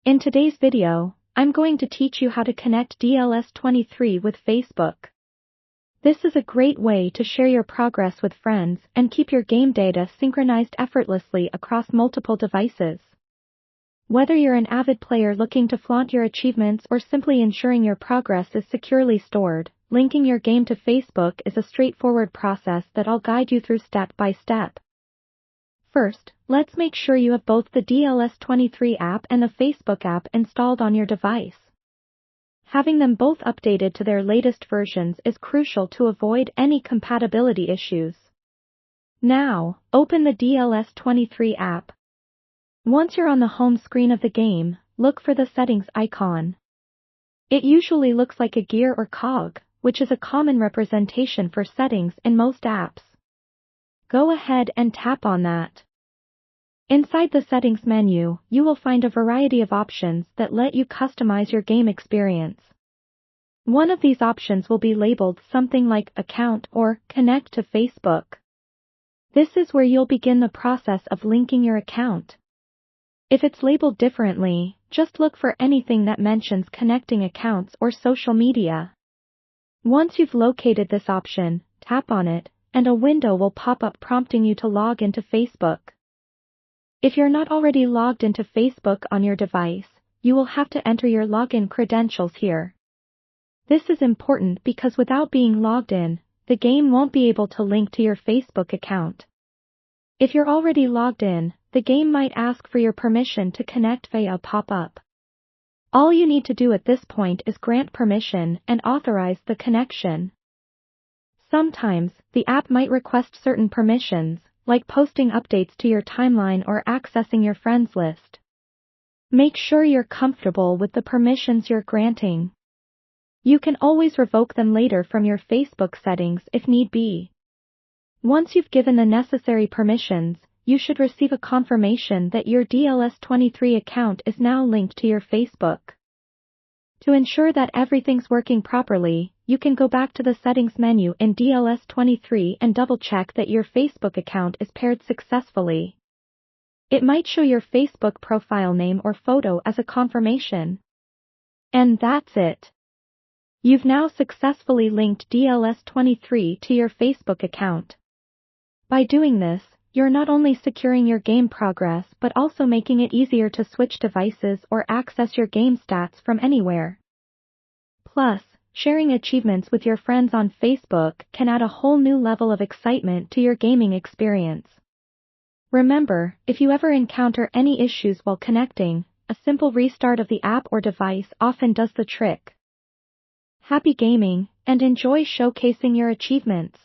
In today's video, I'm going to teach you how to connect DLS23 with Facebook. This is a great way to share your progress with friends and keep your game data synchronized effortlessly across multiple devices. Whether you're an avid player looking to flaunt your achievements or simply ensuring your progress is securely stored, linking your game to Facebook is a straightforward process that I'll guide you through step by step. First, let's make sure you have both the DLS23 app and the Facebook app installed on your device. Having them both updated to their latest versions is crucial to avoid any compatibility issues. Now, open the DLS23 app. Once you're on the home screen of the game, look for the settings icon. It usually looks like a gear or cog, which is a common representation for settings in most apps. Go ahead and tap on that. Inside the settings menu, you will find a variety of options that let you customize your game experience. One of these options will be labeled something like Account or Connect to Facebook. This is where you'll begin the process of linking your account. If it's labeled differently, just look for anything that mentions connecting accounts or social media. Once you've located this option, tap on it, and a window will pop up prompting you to log into Facebook. If you're not already logged into Facebook on your device, you will have to enter your login credentials here. This is important because without being logged in, the game won't be able to link to your Facebook account. If you're already logged in, the game might ask for your permission to connect via a pop-up. All you need to do at this point is grant permission and authorize the connection. Sometimes, the app might request certain permissions, like posting updates to your timeline or accessing your friends list. Make sure you're comfortable with the permissions you're granting. You can always revoke them later from your Facebook settings if need be. Once you've given the necessary permissions, you should receive a confirmation that your DLS23 account is now linked to your Facebook. To ensure that everything's working properly, you can go back to the settings menu in DLS23 and double-check that your Facebook account is paired successfully. It might show your Facebook profile name or photo as a confirmation. And that's it. You've now successfully linked DLS23 to your Facebook account. By doing this, you're not only securing your game progress but also making it easier to switch devices or access your game stats from anywhere. Plus, sharing achievements with your friends on Facebook can add a whole new level of excitement to your gaming experience. Remember, if you ever encounter any issues while connecting, a simple restart of the app or device often does the trick. Happy gaming, and enjoy showcasing your achievements.